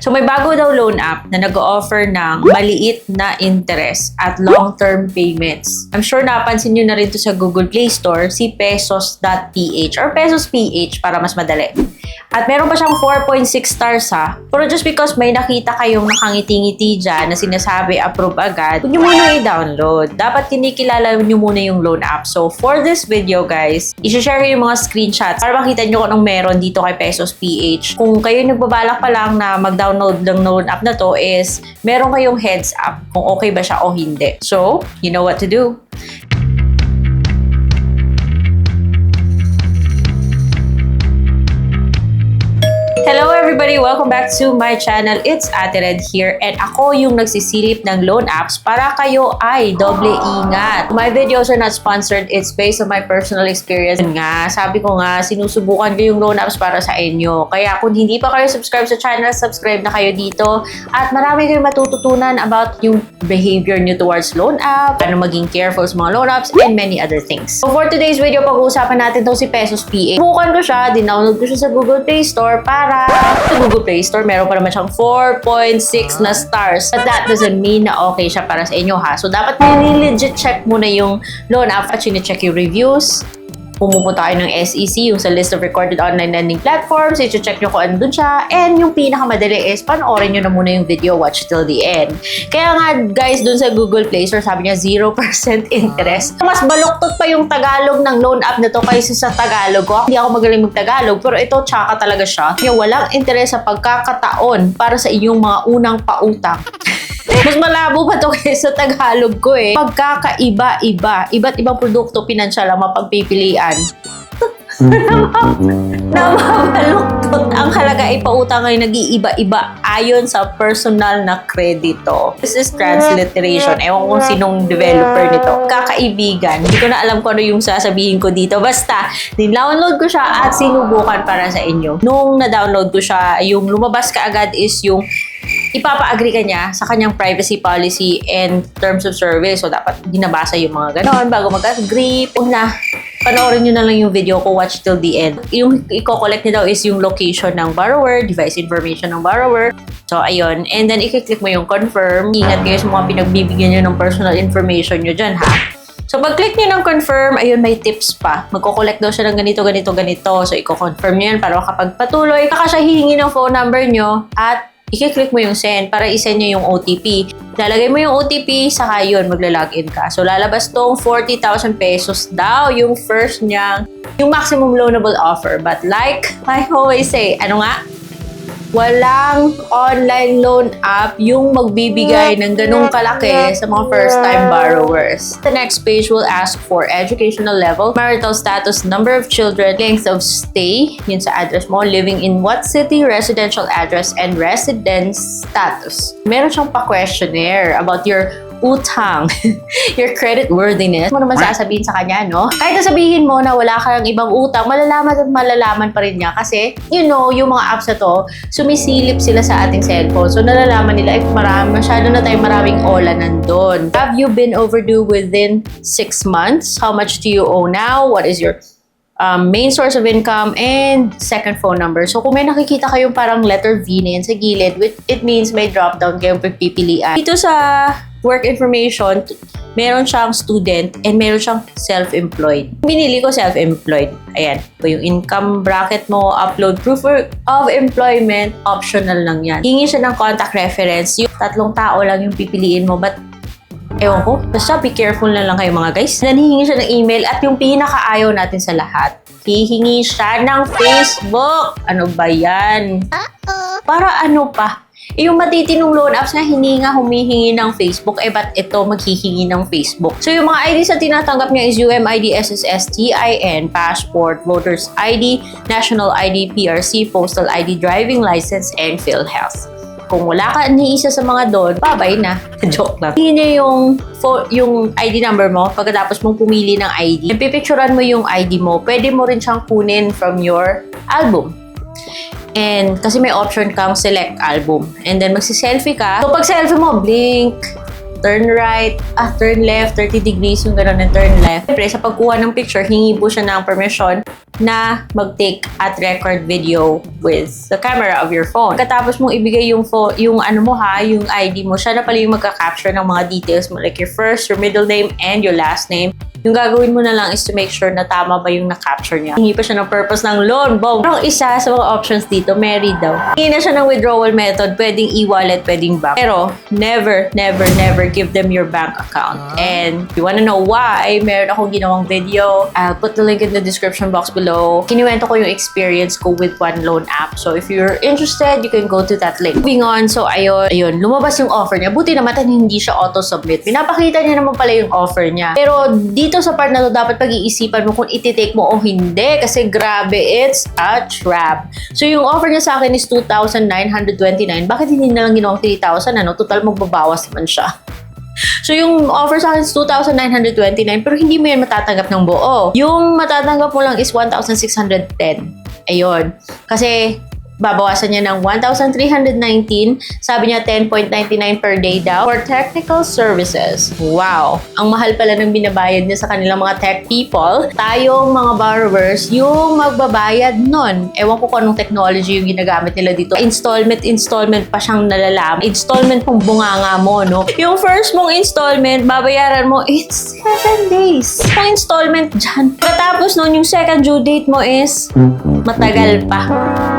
So may bago daw loan app na nag-offer ng maliit na interest at long-term payments. I'm sure napansin nyo na rin to sa Google Play Store, si Pesos.ph or Pesos PH para mas madali. At meron pa siyang 4.6 stars ha. Pero just because may nakita kayong nakangiti-ngiti dyan na sinasabi approve agad, huwag nyo muna i-download. Dapat kinikilala nyo muna yung loan app. So for this video guys, i-share ko yung mga screenshots para makita nyo kung anong meron dito kay Pesos PH. Kung kayo nagbabalak pa lang na mag-download ng loan app na to is meron kayong heads up kung okay ba siya o hindi. So, you know what to do. Hello everybody! Welcome back to my channel. It's Ate Red here and ako yung nagsisilip ng loan apps para kayo ay doble ingat. My videos are not sponsored. It's based on my personal experience. Sabi ko nga, sinusubukan ko yung loan apps para sa inyo. Kaya kung hindi pa kayo subscribe sa channel, subscribe na kayo dito. At marami kayong matututunan about yung behavior nyo towards loan app, paano maging careful sa mga loan apps, and many other things. So for today's video, pag-uusapan natin itong si Pesos PH. Subukan ko siya, dinownload ko siya sa Google Play Store para sa Google Play Store, meron pa naman siyang 4.6 na stars. But that doesn't mean na okay siya para sa inyo ha. So, dapat legit check muna yung loan app at check yung reviews. Pumupunta kayo ng SEC, yung sa list of recorded online lending platforms. I-check nyo kung ano dun siya. And yung pinakamadali is, panoorin nyo na muna yung video, watch till the end. Kaya nga, guys, dun sa Google Play Store, sabi niya 0% interest. Mas baluktot pa yung Tagalog ng loan app na to kaysa sa Tagalog ko. Hindi ako magaling mag-Tagalog, pero ito, tsaka talaga siya. Kaya walang interest sa pagkakataon para sa inyong mga unang pautang. Mas malabo pa to kaysa Tagalog ko eh. Pagkakaiba-iba. Iba't ibang produkto, pinansyal ang mapagpipilian. Namabaluktot ang halaga ay pautang ay nag-iiba-iba ayon sa personal na kredito. This is transliteration. Ewan kung sinong developer nito. Kakaibigan. Hindi ko na alam kung ano yung sasabihin ko dito. Basta, din-download ko siya at sinubukan para sa inyo. Nung na-download ko siya, yung lumabas ka agad is yung ipapa-agree ka niya sa kanyang privacy policy and terms of service. So, dapat ginabasa yung mga ganon bago mag-agree. Una, panoorin nyo na lang yung video ko, watch till the end. Yung i-collect niya daw is yung location ng borrower, device information ng borrower. So, ayun. And then, i-click mo yung confirm. Ingat kayo sa mga pinagbibigyan nyo ng personal information nyo dyan, ha? So, pag-click nyo ng confirm, ayun, may tips pa. Magko-collect daw siya ng ganito. So, i-confirm nyo yan para makapagpatuloy. Saka siya hihingi ng phone number nyo at i-click mo yung send para i-send nyo yung OTP. Lalagay mo yung OTP, saka yun, magla-login ka. So, lalabas tong 40,000 pesos daw yung first niyang, yung maximum loanable offer. But like I always say, ano nga? Walang online loan app yung magbibigay ng ganung kalaki sa mga first-time borrowers. The next page will ask for educational level, marital status, number of children, length of stay, yun sa address mo, living in what city, residential address, and residence status. Meron siyang pa-questionnaire about your utang, your credit worthiness. Mo naman sasabihin sa kanya, no? Kahit nasabihin mo na wala kang ibang utang, malalaman at malalaman pa rin niya kasi, you know, yung mga apps na to, sumisilip sila sa ating cellphone. So, nalalaman nila, masyado na tayong maraming ola nandun. Have you been overdue within 6 months? How much do you owe now? What is your main source of income and second phone number. So, kung may nakikita kayong parang letter V na yan sa gilid, it means may drop-down kayong pagpipilian. Dito sa work information, meron siyang student and meron siyang self-employed. Binili ko self-employed. Ayan. Yung income bracket mo, upload proof of employment, optional lang yan. Hingi siya ng contact reference. Yung 3 tao lang yung pipiliin mo, but ewan ko. Basta be careful na lang kayo mga guys. Then, hihingi siya ng email at yung pinakaayaw natin sa lahat, hihingi siya ng Facebook. Ano ba yan? Para ano pa? Yung matitinong loan apps na humihingi ng Facebook, ba't ito maghihingi ng Facebook? So, yung mga IDs na tinatanggap niya is UMID, SSS, TIN, passport, voter's ID, national ID, PRC, postal ID, driving license, and PhilHealth. Kung wala ka ni isa sa mga doon, babay na. Joke lang. Hingin niya yung ID number mo pagkatapos mong pumili ng ID. Pipicturean mo yung ID mo. Pwede mo rin siyang kunin from your album. And kasi may option kang select album. And then magsi-selfie ka. So pag selfie mo, blink, turn right, turn left, 30 degrees yung gano'n and turn left. Siyempre, sa pagkuha ng picture, hingi po siya ng permission na mag-take at record video with the camera of your phone. Katapos mong ibigay yung yung ID mo, siya na pala yung magka-capture ng mga details mo, like your first, your middle name, and your last name. Yung gagawin mo na lang is to make sure na tama ba yung na-capture niya. Hingi pa siya ng purpose ng loan. Boom! Pero isa sa mga options dito, married daw. Hingi na siya ng withdrawal method, pwedeng e-wallet, pwedeng bank. Pero never give them your bank account. And if you wanna know why, meron akong ginawang video. I'll put the link in the description box below. Kinuwento ko yung experience ko with one loan app. So if you're interested, you can go to that link. Moving on, so ayun, lumabas yung offer niya. Buti naman hindi siya auto-submit. Pinapakita niya naman pala yung offer niya. Pero dito sa part na to, dapat pag-iisipan mo kung iti-take mo o hindi. Kasi grabe, it's a trap. So yung offer niya sa akin is 2,929. Bakit hindi na lang ginawang 3,000? Total magbabawas naman siya. So, yung offer sa akin is 2,929 pero hindi mo yan matatanggap ng buo. Yung matatanggap mo lang is 1,610. Ayun. Kasi, babawasan niya ng 1,319. Sabi niya 10.99 per day daw for technical services. Wow! Ang mahal pala ng binabayad niya sa kanilang mga tech people. Tayong mga borrowers, yung magbabayad nun. Ewan ko kung anong technology yung ginagamit nila dito. Installment pa siyang nalalaman. Installment pong bunganga mo, no? Yung first mong installment, babayaran mo, it's 7 days. Yung installment dyan. Katapos nun, yung second due date mo is matagal pa.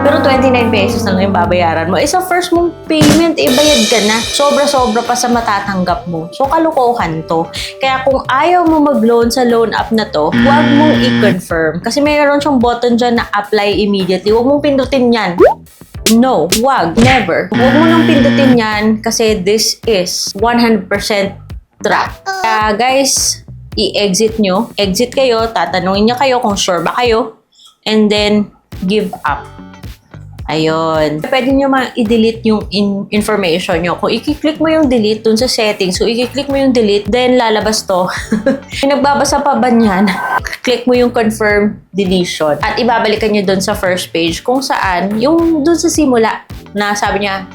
Pero 29 pesos na lang yung babayaran mo. Sa first mong payment, bayad ka na. Sobra-sobra pa sa matatanggap mo. So, kalokohan to. Kaya kung ayaw mo mag-loan sa loan app na to, huwag mong i-confirm. Kasi mayroon siyang button dyan na apply immediately. Huwag mong pindutin yan. No, wag, never. Huwag mo nang pindutin yan kasi this is 100% trap. Kaya guys, i-exit nyo. Exit kayo, tatanungin niya kayo kung sure ba kayo. And then, give up. Ayun. Pwede nyo i-delete yung information nyo. Kung i-click mo yung delete dun sa settings, so i-click mo yung delete, then lalabas to. Nagbabasa pa ba niyan? Click mo yung confirm deletion. At ibabalikan nyo dun sa first page kung saan, yung dun sa simula na sabi niya,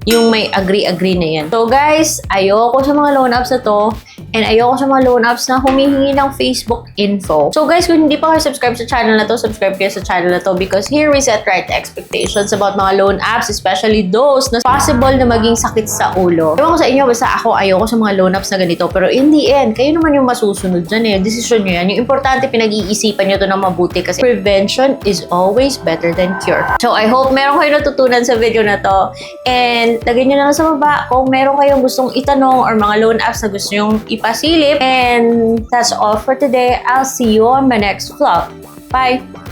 yung may agree na yan. So guys, ayoko sa mga loan apps na to. And ayoko sa mga loan apps na humihingi ng Facebook info. So guys, kung hindi pa kayo subscribe sa channel na to, subscribe kayo sa channel na to because here we set right expectations about mga loan apps, especially those na possible na maging sakit sa ulo. Ewan ko sa inyo, basta ako ayoko sa mga loan apps na ganito. Pero in the end, kayo naman yung masusunod dyan eh. Decision nyo yan. Yung importante, pinag-iisipan nyo to ng mabuti kasi prevention is always better than cure. So I hope meron kayo natutunan sa video na to. And lagyan nyo lang sa baba kung meron kayong gustong itanong or mga loan apps na gusto nyong ipasilip. And that's all for today. I'll see you on my next vlog. Bye!